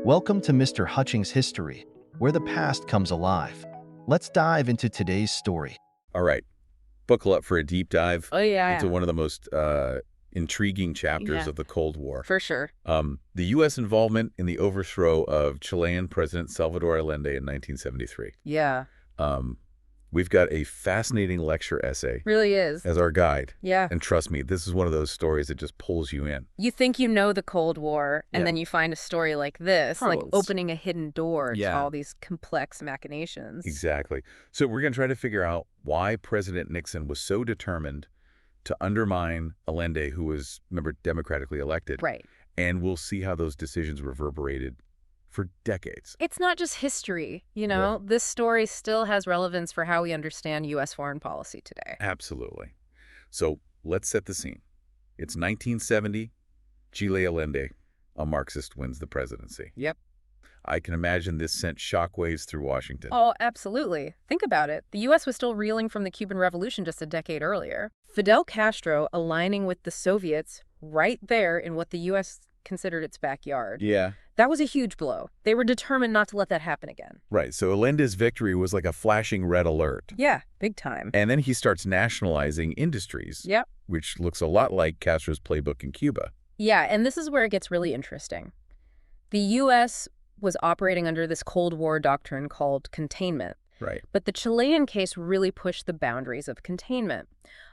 Welcome to Mr. Hutchings' History, where the past comes alive. Let's dive into today's story. All right, buckle up for a deep dive Oh, yeah. into one of the most intriguing chapters Yeah. of the Cold War. For sure. The U.S. involvement in the overthrow of Chilean President Salvador Allende in 1973. Yeah. We've got a fascinating lecture essay Really is. as our guide. Yeah. And trust me, this is one of those stories that just pulls you in. You think you know the Cold War, and Yeah. then you find a story like this, like Pearls. opening a hidden door to Yeah. all these complex machinations. Exactly. So we're going to try to figure out why President Nixon was so determined to undermine Allende, who was, remember, democratically elected. Right. And we'll see how those decisions reverberated for decades. It's not just history, you know? This story still has relevance for how we understand U.S. foreign policy today. Absolutely. So let's set the scene. It's 1970. Chile Allende, a Marxist, wins the presidency. Yep. I can imagine this sent shockwaves through Washington. Oh, absolutely. Think about it. The U.S. was still reeling from the Cuban Revolution just a decade earlier. Fidel Castro aligning with the Soviets right there in what the U.S. considered its backyard. Yeah. That was a huge blow. They were determined not to let that happen again. Right. So Allende's victory was like a flashing red alert. Yeah, big time. And then he starts nationalizing industries, Yep. which looks a lot like Castro's playbook in Cuba. Yeah, and this is where it gets really interesting. The U.S. was operating under this Cold War doctrine called containment. Right. But the Chilean case really pushed the boundaries of containment.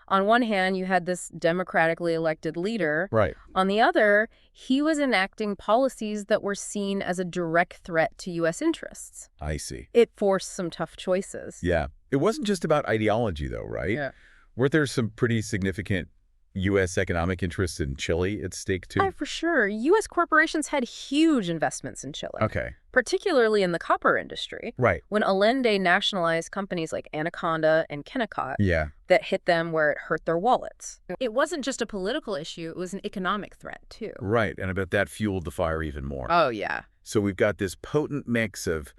On one hand, you had this democratically elected leader. Right. On the other, he was enacting policies that were seen as a direct threat to U.S. interests. I see. It forced some tough choices. Yeah. It wasn't just about ideology, though, right? Yeah. Weren't there some pretty significant U.S. economic interests in Chile at stake, too? For sure. U.S. corporations had huge investments in Chile, Okay. particularly in the copper industry. Right. When Allende nationalized companies like Anaconda and Kennecott, Yeah. that hit them where it hurt their wallets. It wasn't just a political issue, it was an economic threat, too. Right. And I bet that fueled the fire even more. Oh, yeah. So we've got this potent mix of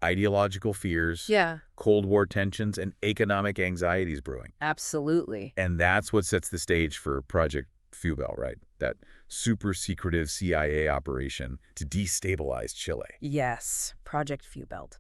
ideological fears, Yeah, Cold War tensions, and economic anxieties brewing. absolutely. And that's what sets the stage for Project FUBELT, right? That super secretive CIA operation to destabilize Chile. Yes, Project FUBELT.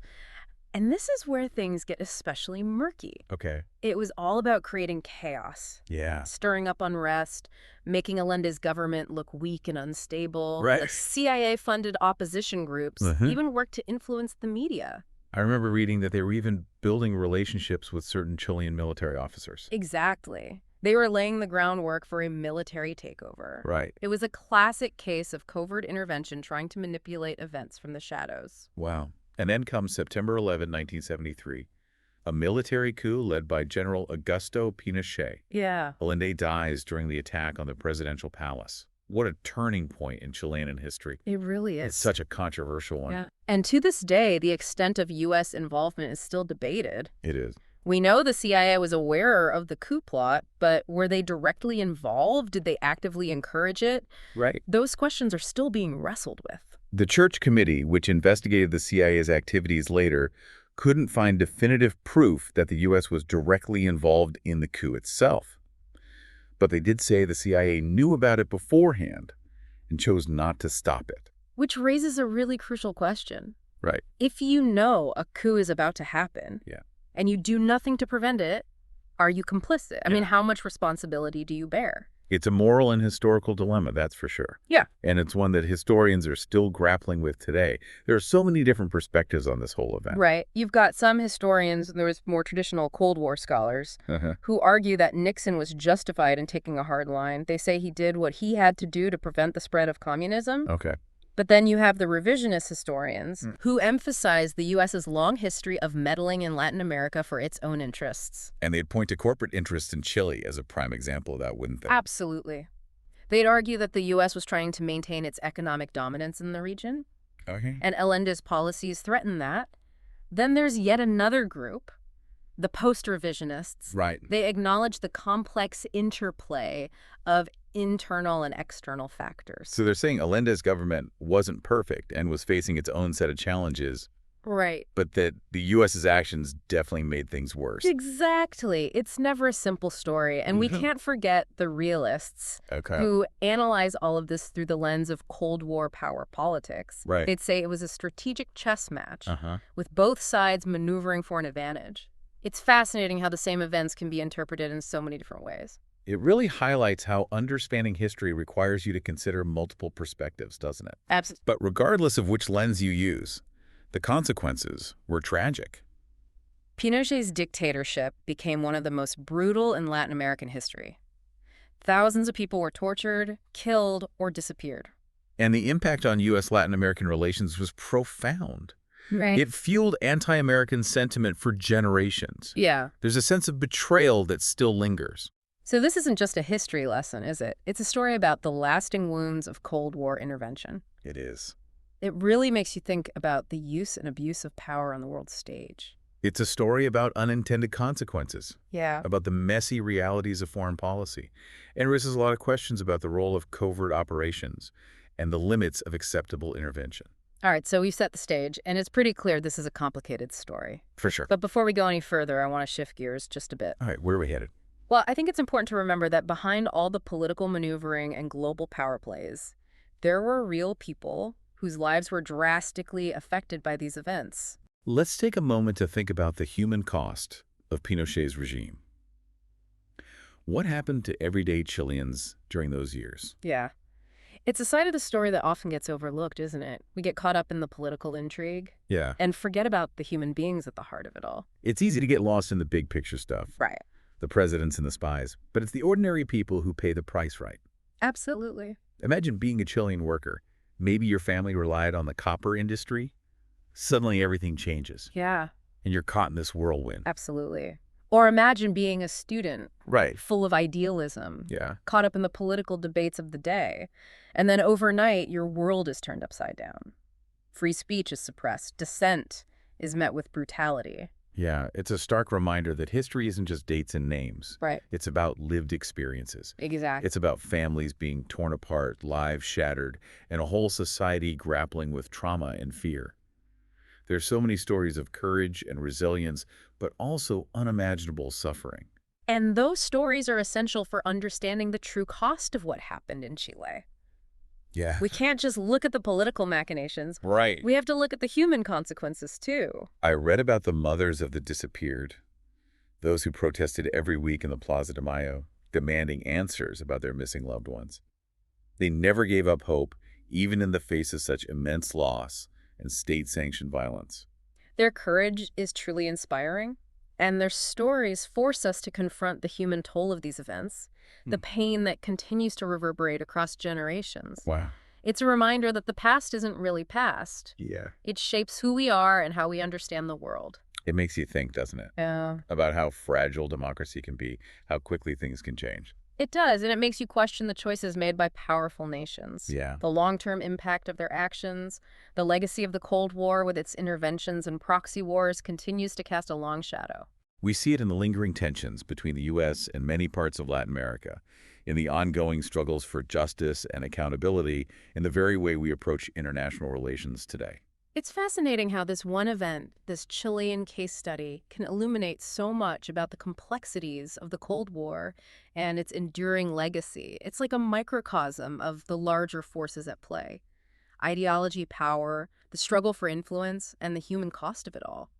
And this is where things get especially murky. Okay. It was all about creating chaos, Yeah. stirring up unrest, making Allende's government look weak and unstable. Right. The CIA-funded opposition groups even worked to influence the media. I remember reading that they were even building relationships with certain Chilean military officers. Exactly. They were laying the groundwork for a military takeover. Right. It was a classic case of covert intervention trying to manipulate events from the shadows. Wow. And then comes September 11, 1973, a military coup led by General Augusto Pinochet. Yeah. Allende dies during the attack on the presidential palace. What a turning point in Chilean history. It really is. It's such a controversial one. Yeah. And to this day, the extent of U.S. involvement is still debated. It is. We know the CIA was aware of the coup plot, but were they directly involved? Did they actively encourage it? Right. Those questions are still being wrestled with. The Church Committee, which investigated the CIA's activities later, couldn't find definitive proof that the U.S. was directly involved in the coup itself. But they did say the CIA knew about it beforehand and chose not to stop it. Which raises a really crucial question. Right. If you know a coup is about to happen, and you do nothing to prevent it, are you complicit? I mean, how much responsibility do you bear? It's a moral and historical dilemma, that's for sure. Yeah. And it's one that historians are still grappling with today. There are so many different perspectives on this whole event. Right. You've got some historians, there was more traditional Cold War scholars, who argue that Nixon was justified in taking a hard line. They say he did what he had to do to prevent the spread of communism. Okay. But then you have the revisionist historians who emphasize the U.S.'s long history of meddling in Latin America for its own interests. And they'd point to corporate interests in Chile as a prime example of that, wouldn't they? Absolutely. They'd argue that the U.S. was trying to maintain its economic dominance in the region, Okay. and Allende's policies threatened that. Then there's yet another group, the post-revisionists. Right. They acknowledge the complex interplay of internal and external factors. So they're saying Allende's government wasn't perfect and was facing its own set of challenges, Right. but that the U.S.'s actions definitely made things worse. Exactly. It's never a simple story. And we can't forget the realists Okay. who analyze all of this through the lens of Cold War power politics. Right. They'd say it was a strategic chess match Uh-huh. with both sides maneuvering for an advantage. It's fascinating how the same events can be interpreted in so many different ways. It really highlights how understanding history requires you to consider multiple perspectives, doesn't it? Absolutely. But regardless of which lens you use, the consequences were tragic. Pinochet's dictatorship became one of the most brutal in Latin American history. Thousands of people were tortured, killed, or disappeared. And the impact on U.S. Latin American relations was profound. Right. It fueled anti-American sentiment for generations. Yeah. There's a sense of betrayal that still lingers. So this isn't just a history lesson, is it? It's a story about the lasting wounds of Cold War intervention. It is. It really makes you think about the use and abuse of power on the world stage. It's a story about unintended consequences, Yeah. about the messy realities of foreign policy, and raises a lot of questions about the role of covert operations and the limits of acceptable intervention. All right, so we've set the stage, and it's pretty clear this is a complicated story. For sure. But before we go any further, I want to shift gears just a bit. All right, where are we headed? Well, I think it's important to remember that behind all the political maneuvering and global power plays, there were real people whose lives were drastically affected by these events. Let's take a moment to think about the human cost of Pinochet's regime. What happened to everyday Chileans during those years? Yeah. It's a side of the story that often gets overlooked, isn't it? We get caught up in the political intrigue Yeah. and forget about the human beings at the heart of it all. It's easy to get lost in the big picture stuff, Right. the presidents and the spies, but it's the ordinary people who pay the price right. Absolutely. Imagine being a Chilean worker. Maybe your family relied on the copper industry. Suddenly everything changes, Yeah, and you're caught in this whirlwind. absolutely. Or imagine being a student Right. full of idealism, Yeah. caught up in the political debates of the day, and then overnight your world is turned upside down. Free speech is suppressed. Dissent is met with brutality. Yeah, it's a stark reminder that history isn't just dates and names. Right. It's about lived experiences. Exactly. It's about families being torn apart, lives shattered, and a whole society grappling with trauma and fear. There's so many stories of courage and resilience, but also unimaginable suffering. And those stories are essential for understanding the true cost of what happened in Chile. Yeah. We can't just look at the political machinations. Right. We have to look at the human consequences, too. I read about the mothers of the disappeared, those who protested every week in the Plaza de Mayo, demanding answers about their missing loved ones. They never gave up hope, even in the face of such immense loss and state-sanctioned violence. Their courage is truly inspiring, and their stories force us to confront the human toll of these events, the pain that continues to reverberate across generations. Wow. It's a reminder that the past isn't really past. Yeah. It shapes who we are and how we understand the world. It makes you think, doesn't it? Yeah. About how fragile democracy can be, how quickly things can change. It does, and it makes you question the choices made by powerful nations. Yeah. The long-term impact of their actions, the legacy of the Cold War with its interventions and proxy wars continues to cast a long shadow. We see it in the lingering tensions between the U.S. and many parts of Latin America, in the ongoing struggles for justice and accountability, in the very way we approach international relations today. It's fascinating how this one event, this Chilean case study, can illuminate so much about the complexities of the Cold War and its enduring legacy. It's like a microcosm of the larger forces at play: ideology, power, the struggle for influence, and the human cost of it all.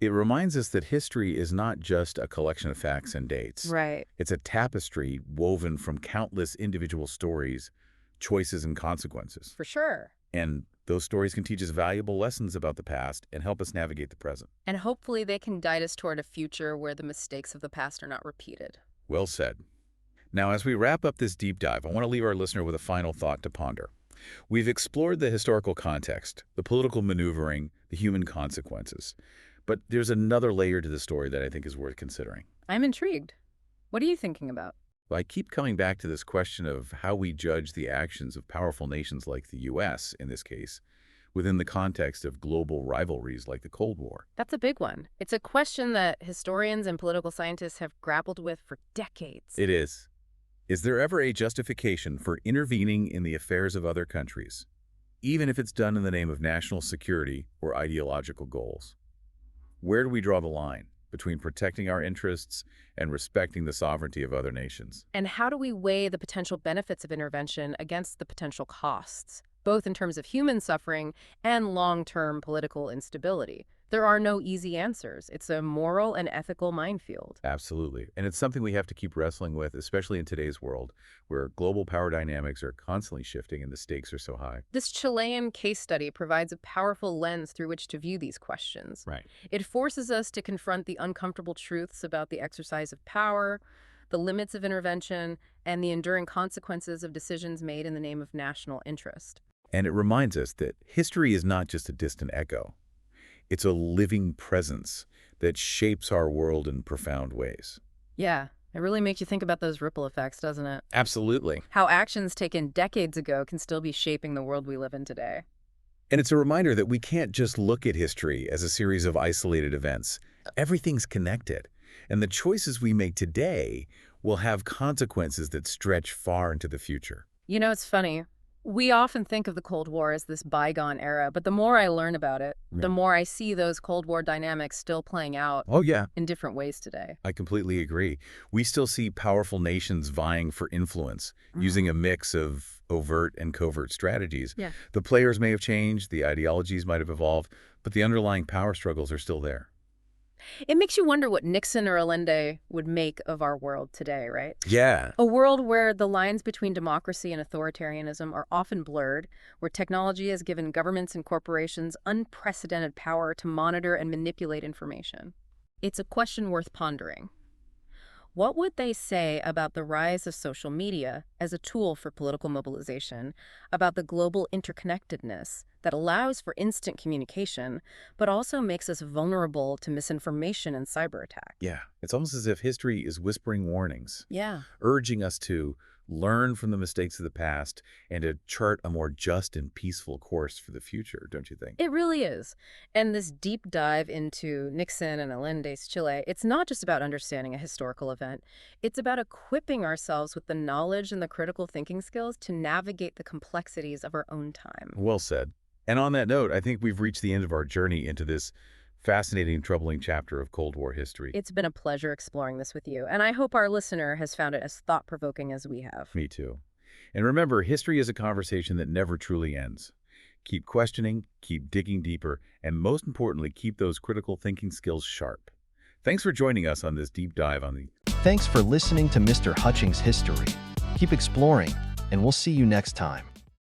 It reminds us that history is not just a collection of facts and dates. Right. It's a tapestry woven from countless individual stories, choices, and consequences. For sure. And those stories can teach us valuable lessons about the past and help us navigate the present. And hopefully they can guide us toward a future where the mistakes of the past are not repeated. Well said. Now, as we wrap up this deep dive, I want to leave our listener with a final thought to ponder. We've explored the historical context, the political maneuvering, the human consequences. But there's another layer to the story that I think is worth considering. I'm intrigued. What are you thinking about? Well, I keep coming back to this question of how we judge the actions of powerful nations like the U.S., in this case, within the context of global rivalries like the Cold War. That's a big one. It's a question that historians and political scientists have grappled with for decades. It is. Is there ever a justification for intervening in the affairs of other countries? even if it's done in the name of national security or ideological goals. Where do we draw the line between protecting our interests and respecting the sovereignty of other nations? And how do we weigh the potential benefits of intervention against the potential costs, both in terms of human suffering and long-term political instability? There are no easy answers. It's a moral and ethical minefield. Absolutely. And it's something we have to keep wrestling with, especially in today's world, where global power dynamics are constantly shifting and the stakes are so high. This Chilean case study provides a powerful lens through which to view these questions. Right. It forces us to confront the uncomfortable truths about the exercise of power, the limits of intervention, and the enduring consequences of decisions made in the name of national interest. And it reminds us that history is not just a distant echo. It's a living presence that shapes our world in profound ways. Yeah, it really makes you think about those ripple effects, doesn't it? Absolutely. How actions taken decades ago can still be shaping the world we live in today. And it's a reminder that we can't just look at history as a series of isolated events. Everything's connected. And the choices we make today will have consequences that stretch far into the future. You know, it's funny. We often think of the Cold War as this bygone era, but the more I learn about it, the more I see those Cold War dynamics still playing out Oh, yeah. in different ways today. I completely agree. We still see powerful nations vying for influence, using a mix of overt and covert strategies. Yeah. The players may have changed, the ideologies might have evolved, but the underlying power struggles are still there. It makes you wonder what Nixon or Allende would make of our world today, right? Yeah. A world where the lines between democracy and authoritarianism are often blurred, where technology has given governments and corporations unprecedented power to monitor and manipulate information. It's a question worth pondering. What would they say about the rise of social media as a tool for political mobilization, about the global interconnectedness that allows for instant communication, but also makes us vulnerable to misinformation and cyber attack? Yeah. It's almost as if history is whispering warnings, Yeah. urging us to learn from the mistakes of the past and to chart a more just and peaceful course for the future, don't you think? It really is. And this deep dive into Nixon and Allende's Chile, it's not just about understanding a historical event. It's about equipping ourselves with the knowledge and the critical thinking skills to navigate the complexities of our own time. Well said. And on that note, I think we've reached the end of our journey into this fascinating, troubling chapter of Cold War history. It's been a pleasure exploring this with you, and I hope our listener has found it as thought-provoking as we have. Me too. And remember, history is a conversation that never truly ends. Keep questioning, keep digging deeper, and most importantly, keep those critical thinking skills sharp. Thanks for joining us on this deep dive on the... Thanks for listening to Mr. Hutchings' History. Keep exploring, and we'll see you next time.